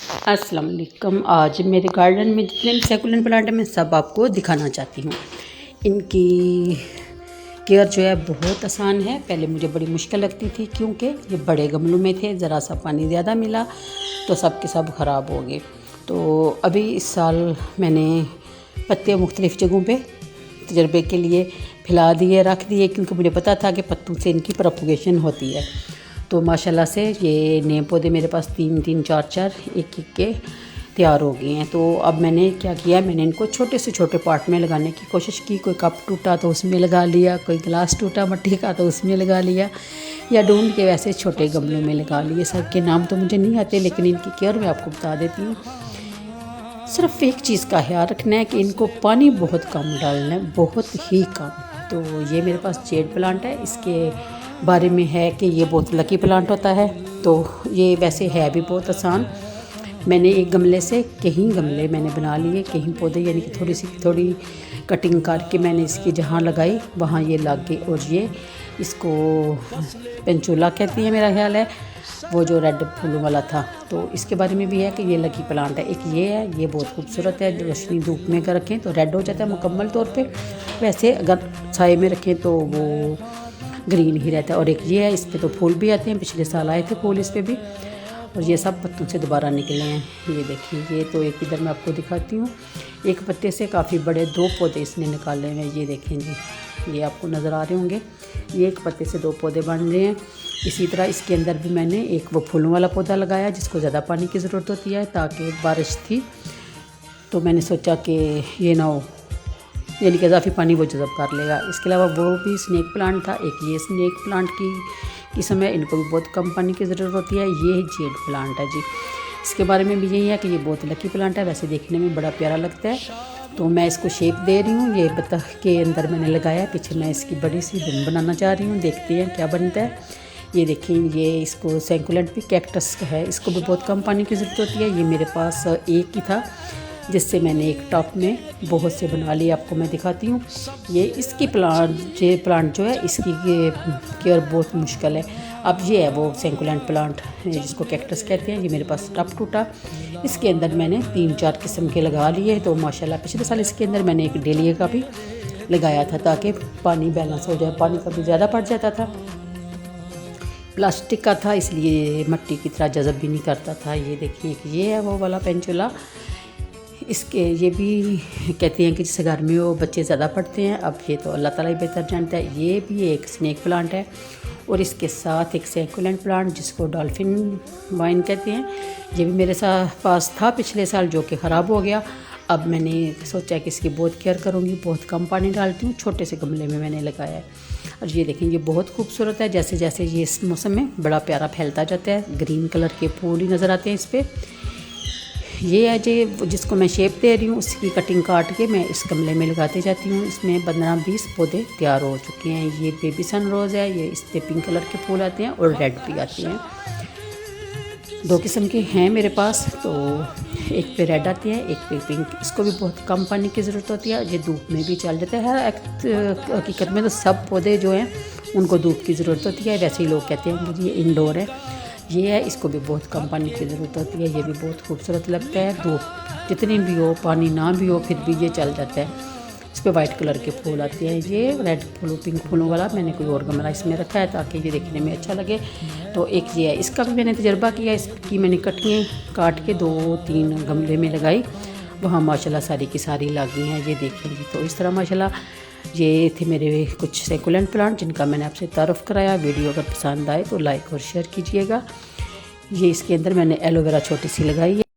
अस्सलाम वालेकुम। आज मेरे गार्डन में जितने भी सैकुलेंट प्लांट हैं मैं सब आपको दिखाना चाहती हूँ। इनकी केयर जो है बहुत आसान है। पहले मुझे बड़ी मुश्किल लगती थी क्योंकि ये बड़े गमलों में थे, ज़रा सा पानी ज़्यादा मिला तो सब के सब ख़राब हो गए। तो अभी इस साल मैंने पत्ते मुख्तलिफ़ जगहों पे तजर्बे के लिए फैला दिए, रख दिए, क्योंकि मुझे पता था कि पत्तों से इनकी प्रोपगेशन होती है। तो माशाल्लाह से ये नए पौधे मेरे पास 3-3, 4-4, एक के तैयार हो गए हैं। तो अब मैंने क्या किया, मैंने इनको छोटे से छोटे पॉट में लगाने की कोशिश की। कोई कप टूटा तो उसमें लगा लिया, कोई गिलास टूटा मिट्टी का तो उसमें लगा लिया, या ढूंढ के वैसे छोटे गमलों में लगा लिए। सब के नाम तो मुझे नहीं आते, लेकिन इनकी केयर मैं आपको बता देती हूँ। सिर्फ एक चीज़ का ख्याल रखना है कि इनको पानी बहुत कम डालना है, बहुत ही कम। तो ये मेरे पास जेड प्लांट है, इसके बारे में है कि ये बहुत लकी प्लांट होता है। तो ये वैसे है भी बहुत आसान। मैंने एक गमले से कहीं गमले मैंने बना लिए, कहीं पौधे, यानी कि थोड़ी कटिंग करके मैंने इसकी जहाँ लगाई वहाँ ये लग गई। और ये इसको पेंचूला कहती है मेरा ख्याल है, वो जो रेड फूलों वाला था। तो इसके बारे में भी है कि ये लकी प्लांट है। एक ये है, ये बहुत खूबसूरत है। रोशनी धूप में अगर रखें तो रेड हो जाता है मुकम्मल तौर पे, वैसे अगर साए में रखें तो वो ग्रीन ही रहता है। और एक ये है, इस पर तो फूल भी आते हैं, पिछले साल आए थे फूल इस पर भी। और ये सब पत्तों से दोबारा निकले हैं। ये देखिए, ये तो एक इधर मैं आपको दिखाती हूँ, एक पत्ते से काफ़ी बड़े 2 पौधे इसने निकाले हुए हैं। ये देखें जी, ये आपको नज़र आ रहे होंगे, ये एक पत्ते से 2 पौधे बन रहे हैं। इसी तरह इसके अंदर भी मैंने एक वो फूलों वाला पौधा लगाया जिसको ज़्यादा पानी की ज़रूरत होती है, ताकि बारिश थी तो मैंने सोचा कि ये ना हो, यानी कि इजाफी पानी वो जज़ब कर लेगा। इसके अलावा वो भी स्नेक प्लांट था, एक ये स्नेक प्लांट की किस्म है, इनको भी बहुत कम पानी की ज़रूरत होती है। ये जेड प्लांट है जी, इसके बारे में भी यही है कि ये बहुत लकी प्लांट है, वैसे देखने में बड़ा प्यारा लगता है। तो मैं इसको शेप दे रही हूँ, ये बता के अंदर मैंने लगाया, पीछे मैं इसकी बड़ी सी धुन बनाना चाह रही हूँ, देखते हैं क्या बनता है। ये देखिए, ये इसको सैकुलेंट भी कैक्टस का है, इसको भी बहुत कम पानी की ज़रूरत होती है। ये मेरे पास एक ही था जिससे मैंने एक टॉप में बहुत से बना लिए, आपको मैं दिखाती हूँ। ये इसकी प्लांट जो है, इसकी केयर बहुत मुश्किल है। अब ये है वो सैकुलेंट प्लांट जिसको कैक्टस कहते हैं, ये मेरे पास टप टूटा, इसके अंदर मैंने 3-4 किस्म के लगा लिए। तो माशाल्लाह पिछले साल इसके अंदर मैंने एक डेलिया का भी लगाया था ताकि पानी बैलेंस हो जाए, पानी कभी ज़्यादा पड़ जाता था। प्लास्टिक का था इसलिए मट्टी की तरह जज़ब भी नहीं करता था। ये देखिए, ये है वो वाला पेंचुला, इसके ये भी कहते हैं कि जिससे घर में वो बच्चे ज़्यादा पढ़ते हैं। अब ये तो अल्लाह ताला ही बेहतर जानता है। ये भी एक स्नेक प्लांट है और इसके साथ एक सैकुलेंट प्लांट जिसको डॉल्फिन वाइन कहते हैं, ये भी मेरे पास था पिछले साल, जो कि ख़राब हो गया। अब मैंने सोचा कि इसकी बहुत केयर करूँगी, बहुत कम पानी डालती हूँ, छोटे से गमले में मैंने लगाया है। और ये देखें, ये बहुत खूबसूरत है। जैसे जैसे ये इस मौसम में बड़ा प्यारा फैलता जाता है, ग्रीन कलर के फूल ही नज़र आते हैं इस पर। ये है जी जिसको मैं शेप दे रही हूँ, उसकी कटिंग काट के मैं इस गमले में लगाते जाती हूँ। इसमें 15-20 पौधे तैयार हो चुके हैं। ये बेबी सन रोज़ है, ये इस पर पिंक कलर के फूल आते हैं और रेड भी आते हैं। 2 किस्म के हैं मेरे पास, तो एक पे रेड आती है, एक पे पिंक। इसको भी बहुत कम पानी की ज़रूरत होती है, ये धूप में भी चल जाता है। हकीकत में तो सब पौधे जो हैं उनको धूप की ज़रूरत होती है, वैसे ही लोग कहते हैं कि ये इंडोर है। ये है, इसको भी बहुत कम पानी की ज़रूरत होती है। ये भी बहुत खूबसूरत लगता है, धूप जितनी भी हो, पानी ना भी हो, फिर भी ये चल जाता है। इस पर वाइट कलर के फूल आते हैं। ये रेड फूलों, पिंक फूलों वाला मैंने कोई और गमला इसमें रखा है ताकि ये देखने में अच्छा लगे। तो एक ये है, इसका भी मैंने तजर्बा किया, इसकी मैंने कटियाँ काट के 2-3 गमले में लगाई, वहाँ माशाल्लाह सारी की सारी लग गई हैं। ये देखेंगे तो इस तरह माशाल्लाह। ये थे मेरे कुछ सैकुलेंट प्लांट जिनका मैंने आपसे तारुफ़ कराया। वीडियो अगर पसंद आए तो लाइक और शेयर कीजिएगा। ये इसके अंदर मैंने एलोवेरा छोटी सी लगाई है।